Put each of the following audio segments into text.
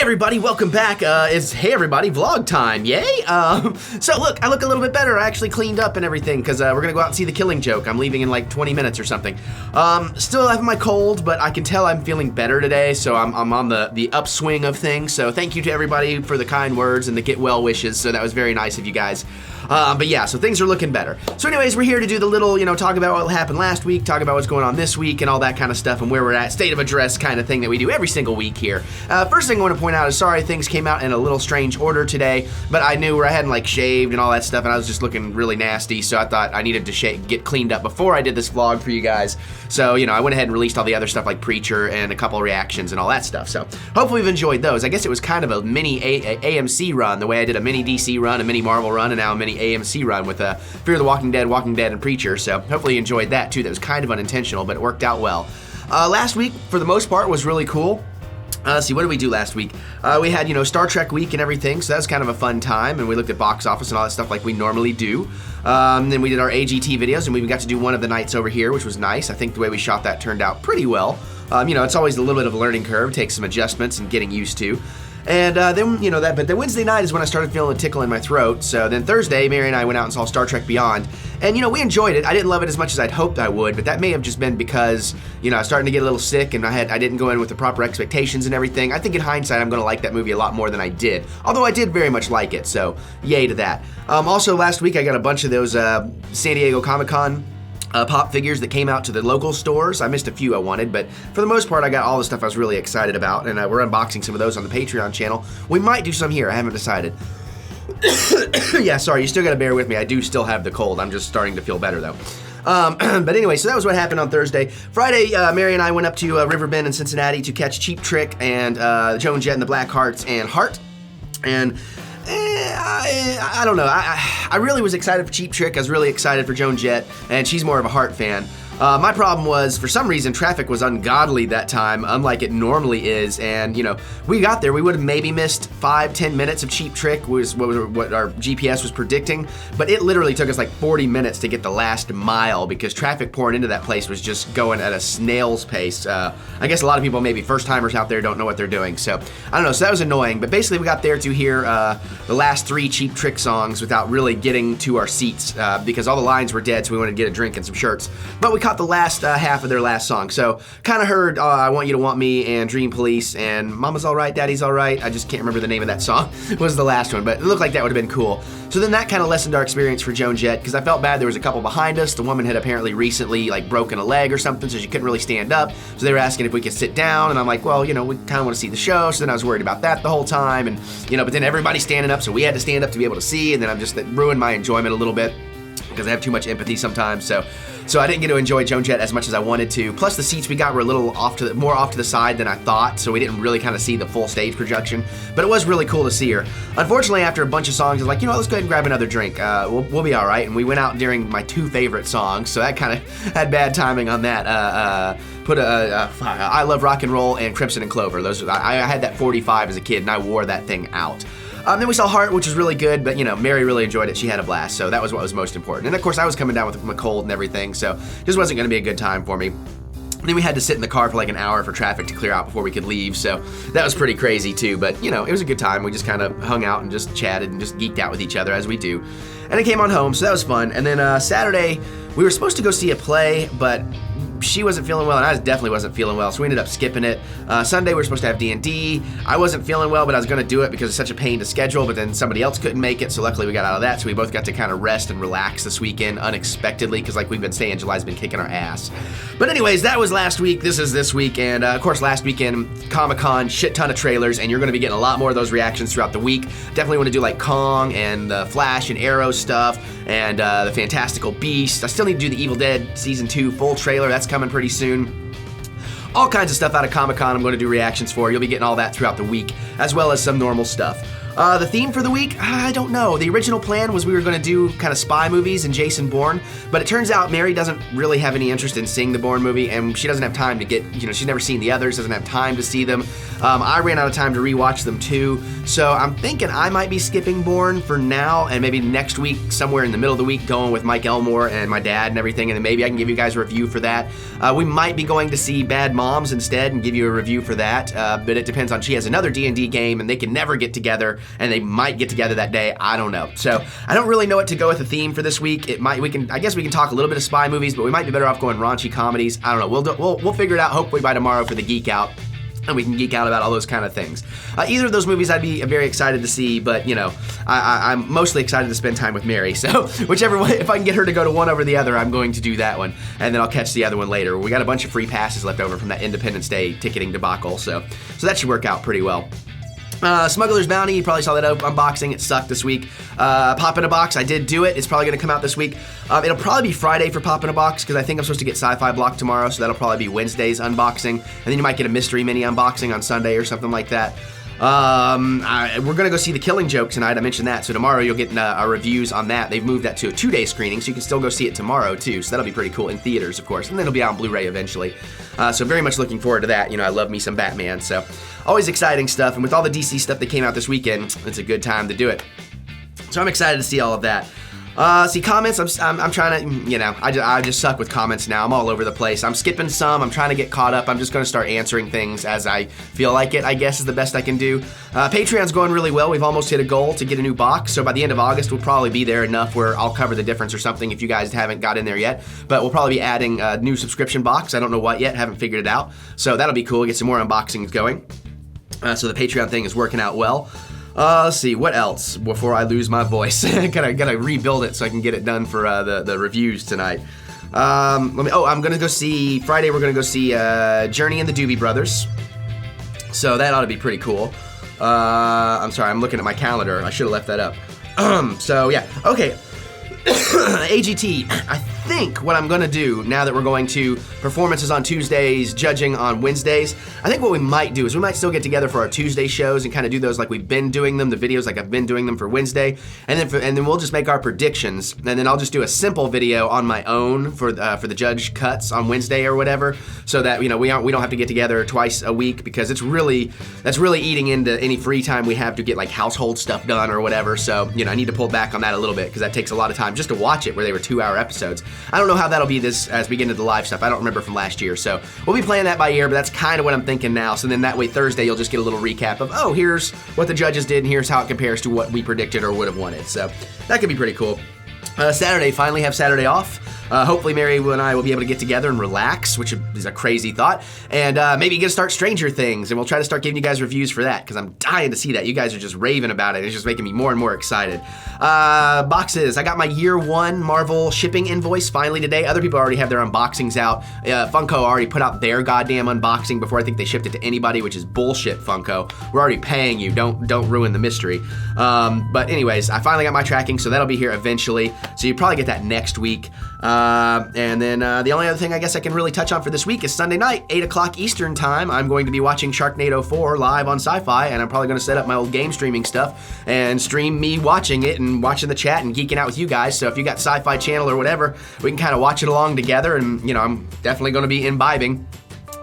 everybody, welcome back. It's Hey Everybody vlog time, yay! So look, I look a little bit better. I actually cleaned up and everything because we're gonna go out and see The Killing Joke. I'm leaving in like 20 minutes or something. Still have my cold, but I can tell I'm feeling better today, so I'm on the upswing of things. So thank you to everybody for the kind words and the get well wishes. So that was very nice of you guys. But yeah, so things are looking better. So anyways, we're here to do the little, talk about what happened last week, talk about what's going on this week and all that kind of stuff and where we're at, state of address kind of thing that we do every single week here. First thing I want to point out is sorry things came out in a little strange order today, but I knew where I hadn't like shaved and all that stuff and I was just looking really nasty, so I thought I needed to get cleaned up before I did this vlog for you guys. So, I went ahead and released all the other stuff like Preacher and a couple of reactions and all that stuff. So hopefully you've enjoyed those. I guess it was kind of a mini AMC run, the way I did a mini DC run, a mini Marvel run, and now a mini AMC run with Fear the Walking Dead, and Preacher. So hopefully you enjoyed that too. That was kind of unintentional, but it worked out well. Last week, for the most part, was really cool. Let's see, what did we do last week? We had, Star Trek week and everything, so that was kind of a fun time, and we looked at box office and all that stuff like we normally do. Then we did our AGT videos, and we got to do one of the nights over here, which was nice. I think the way we shot that turned out pretty well. It's always a little bit of a learning curve, takes some adjustments and getting used to. And then, but the Wednesday night is when I started feeling a tickle in my throat. So then Thursday, Mary and I went out and saw Star Trek Beyond. And, we enjoyed it. I didn't love it as much as I'd hoped I would, but that may have just been because, I was starting to get a little sick and I didn't go in with the proper expectations and everything. I think in hindsight, I'm going to like that movie a lot more than I did. Although I did very much like it, so yay to that. Also, last week, I got a bunch of those San Diego Comic-Con pop figures that came out to the local stores. I missed a few I wanted, but for the most part, I got all the stuff I was really excited about, and we're unboxing some of those on the Patreon channel. We might do some here. I haven't decided. Yeah, sorry, you still gotta bear with me. I do still have the cold. I'm just starting to feel better, though. But anyway, so that was what happened on Thursday. Friday, Mary and I went up to Riverbend in Cincinnati to catch Cheap Trick and Joan Jett and the Blackhearts and Heart. And I don't know. I really was excited for Cheap Trick. I was really excited for Joan Jett, and she's more of a Heart fan. My problem was, for some reason, traffic was ungodly that time, unlike it normally is, and, we got there. We would have maybe missed 5-10 minutes of Cheap Trick, was what our GPS was predicting, but it literally took us like 40 minutes to get the last mile because traffic pouring into that place was just going at a snail's pace. I guess a lot of people, maybe first-timers out there, don't know what they're doing, so I don't know, so that was annoying, but basically we got there to hear the last 3 Cheap Trick songs without really getting to our seats because all the lines were dead, so we wanted to get a drink and some shirts, but we caught the last half of their last song. So kind of heard I Want You to Want Me and Dream Police and Mama's Alright, Daddy's Alright. I just can't remember the name of that song. Was the last one, but it looked like that would have been cool. So then that kind of lessened our experience for Joan Jett because I felt bad. There was a couple behind us. The woman had apparently recently like broken a leg or something, so she couldn't really stand up. So they were asking if we could sit down, and I'm like, well, we kind of want to see the show. So then I was worried about that the whole time, and but then everybody's standing up, so we had to stand up to be able to see, and then that ruined my enjoyment a little bit because I have too much empathy sometimes. So I didn't get to enjoy Joan Jett as much as I wanted to. Plus the seats we got were a little more off to the side than I thought, so we didn't really kind of see the full stage projection. But it was really cool to see her. Unfortunately, after a bunch of songs, I was like, let's go ahead and grab another drink. We'll be all right. And we went out during my 2 favorite songs, so that kind of had bad timing on that. I Love Rock and Roll and Crimson and Clover. I had that 45 as a kid, and I wore that thing out. Then we saw Heart, which was really good, but Mary really enjoyed it. She had a blast, so that was what was most important. And of course, I was coming down with my cold and everything, so this wasn't going to be a good time for me. Then we had to sit in the car for like an hour for traffic to clear out before we could leave, so that was pretty crazy too, but it was a good time. We just kind of hung out and just chatted and just geeked out with each other as we do. And I came on home, so that was fun. And then Saturday, we were supposed to go see a play, but she wasn't feeling well, and I definitely wasn't feeling well, so we ended up skipping it. Sunday, we were supposed to have D&D. I wasn't feeling well, but I was going to do it because it's such a pain to schedule, but then somebody else couldn't make it, so luckily we got out of that, so we both got to kind of rest and relax this weekend unexpectedly, because like we've been saying, July's been kicking our ass. But anyways, that was last week. This is this week, and of course, last weekend, Comic-Con, shit ton of trailers, and you're going to be getting a lot more of those reactions throughout the week. Definitely want to do like Kong and the Flash and Arrow stuff, and the Fantastical Beasts. I still need to do the Evil Dead Season 2 full trailer. That's coming pretty soon. All kinds of stuff out of Comic-Con I'm going to do reactions for. You'll be getting all that throughout the week, as well as some normal stuff. The theme for the week, I don't know. The original plan was we were going to do kind of spy movies and Jason Bourne, but it turns out Mary doesn't really have any interest in seeing the Bourne movie, and she doesn't have time to get, she's never seen the others, doesn't have time to see them. I ran out of time to rewatch them too, so I'm thinking I might be skipping Bourne for now, and maybe next week, somewhere in the middle of the week, going with Mike Elmore and my dad and everything, and then maybe I can give you guys a review for that. We might be going to see Bad Moms instead and give you a review for that, but it depends on, she has another D&D game, and they can never get together, and they might get together that day. I don't know. So I don't really know what to go with the theme for this week. I guess we can talk a little bit of spy movies, but we might be better off going raunchy comedies. I don't know. We'll figure it out hopefully by tomorrow for the Geek Out, and we can geek out about all those kind of things. Either of those movies I'd be very excited to see, but I'm mostly excited to spend time with Mary. So whichever way, if I can get her to go to one over the other, I'm going to do that one, and then I'll catch the other one later. We got a bunch of free passes left over from that Independence Day ticketing debacle, so that should work out pretty well. Smuggler's Bounty, you probably saw that unboxing. It sucked this week. Pop in a Box, I did do it. It's probably going to come out this week. It'll probably be Friday for Pop in a Box, because I think I'm supposed to get Sci-Fi Block tomorrow, so that'll probably be Wednesday's unboxing. And then you might get a mystery mini unboxing on Sunday or something like that. We're going to go see The Killing Joke tonight. I mentioned that. So tomorrow you'll get our reviews on that. They've moved that to a 2-day screening, so you can still go see it tomorrow too. So that'll be pretty cool in theaters, of course. And then it'll be out on Blu-ray eventually. So very much looking forward to that. I love me some Batman. So always exciting stuff. And with all the DC stuff that came out this weekend, it's a good time to do it. So I'm excited to see all of that. See comments, I'm trying to, I just suck with comments now. I'm all over the place. I'm skipping some, I'm trying to get caught up. I'm just going to start answering things as I feel like it, I guess is the best I can do. Patreon's going really well. We've almost hit a goal to get a new box, so by the end of August we'll probably be there enough where I'll cover the difference or something if you guys haven't got in there yet. But we'll probably be adding a new subscription box. I don't know what yet, haven't figured it out. So that'll be cool, get some more unboxings going. So the Patreon thing is working out well. Let's see, what else before I lose my voice? gotta rebuild it so I can get it done for the reviews tonight. I'm gonna go see, Friday we're gonna go see Journey and the Doobie Brothers. So that ought to be pretty cool. I'm sorry, I'm looking at my calendar. I should have left that up. So yeah, okay. AGT, I think what I'm going to do now that we're going to performances on Tuesdays, judging on Wednesdays, I think what we might do is we might still get together for our Tuesday shows and kind of do those like we've been doing them, the videos like I've been doing them for Wednesday, and then we'll just make our predictions, and then I'll just do a simple video on my own for the judge cuts on Wednesday or whatever, so that we don't have to get together twice a week, because that's really eating into any free time we have to get like household stuff done or whatever. So I need to pull back on that a little bit, because that takes a lot of time just to watch it, where they were 2-hour episodes. I don't know how that'll be as we get into the live stuff. I don't remember from last year, so we'll be playing that by ear, but that's kind of what I'm thinking now. So then that way Thursday you'll just get a little recap of, oh, here's what the judges did and here's how it compares to what we predicted or would have wanted. So that could be pretty cool. Saturday, finally have Saturday off. Hopefully Mary and I will be able to get together and relax, which is a crazy thought, and maybe get to start Stranger Things, and we'll try to start giving you guys reviews for that, because I'm dying to see that. You guys are just raving about it. It's just making me more and more excited. Boxes. I got my year 1 Marvel shipping invoice finally today. Other people already have their unboxings out. Funko already put out their goddamn unboxing before I think they shipped it to anybody, which is bullshit, Funko. We're already paying you. Don't ruin the mystery. But anyways, I finally got my tracking, so that'll be here eventually. So you probably get that next week. And then the only other thing I guess I can really touch on for this week is Sunday night, 8 o'clock Eastern time. I'm going to be watching Sharknado 4 live on Sci-Fi, and I'm probably going to set up my old game streaming stuff and stream me watching it and watching the chat and geeking out with you guys. So if you got Sci-Fi Channel or whatever, we can kind of watch it along together, and I'm definitely going to be imbibing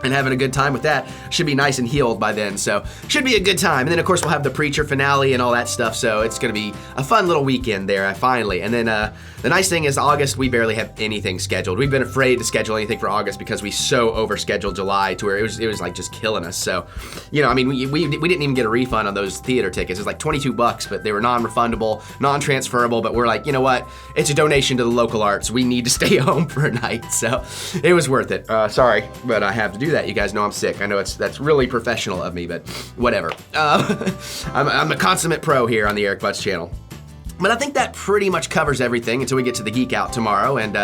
and having a good time with that. Should be nice and healed by then, so should be a good time. And then of course we'll have the Preacher finale and all that stuff, so it's gonna be a fun little weekend there finally. And then the nice thing is August, we barely have anything scheduled. We've been afraid to schedule anything for August because we so overscheduled July to where it was like just killing us. So we didn't even get a refund on those theater tickets. It was like $22, but they were non-refundable, non-transferable, but we're like, you know what, it's a donation to the local arts, we need to stay home for a night. So it was worth it. Sorry, but I have to do that. You guys know I'm sick. I know that's really professional of me, but whatever. I'm a consummate pro here on the Eric Butts channel. But I think that pretty much covers everything until we get to the Geek Out tomorrow. And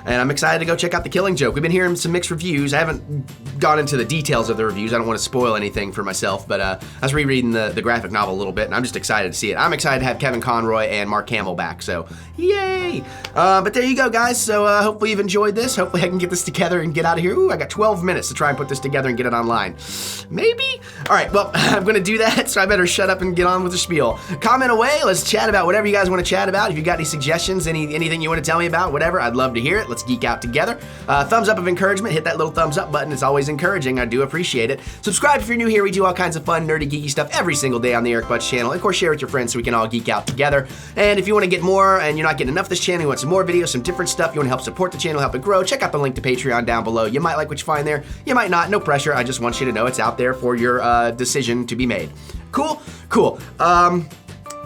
and I'm excited to go check out The Killing Joke. We've been hearing some mixed reviews. I haven't gone into the details of the reviews. I don't want to spoil anything for myself, but I was rereading the graphic novel a little bit, and I'm just excited to see it. I'm excited to have Kevin Conroy and Mark Hamill back, so yay! But there you go, guys. So hopefully you've enjoyed this. Hopefully I can get this together and get out of here. Ooh, I got 12 minutes to try and put this together and get it online. Maybe? All right, well, I'm going to do that, so I better shut up and get on with the spiel. Comment away. Let's chat about whatever you guys want to chat about. If you got any suggestions, anything you want to tell me about, whatever, I'd love to hear it. Let's geek out together. Thumbs up of encouragement. Hit that little thumbs up button. It's always encouraging. I do appreciate it. Subscribe if you're new here. We do all kinds of fun, nerdy, geeky stuff every single day on the Eric Butts channel. And of course, share with your friends so we can all geek out together. And if you want to get more and you're not getting enough of this channel, you want some more videos, some different stuff, you want to help support the channel, help it grow, check out the link to Patreon down below. You might like what you find there. You might not. No pressure. I just want you to know it's out there for your decision to be made. Cool? Cool.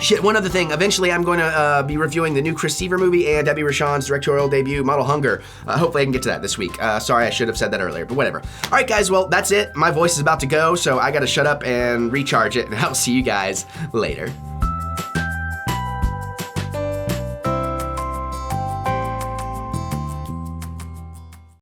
Shit, one other thing. Eventually, I'm going to be reviewing the new Chris Seaver movie and Debbie Rochon's directorial debut, Model Hunger. Hopefully, I can get to that this week. Sorry, I should have said that earlier, but whatever. All right, guys, well, that's it. My voice is about to go, so I got to shut up and recharge it, and I'll see you guys later.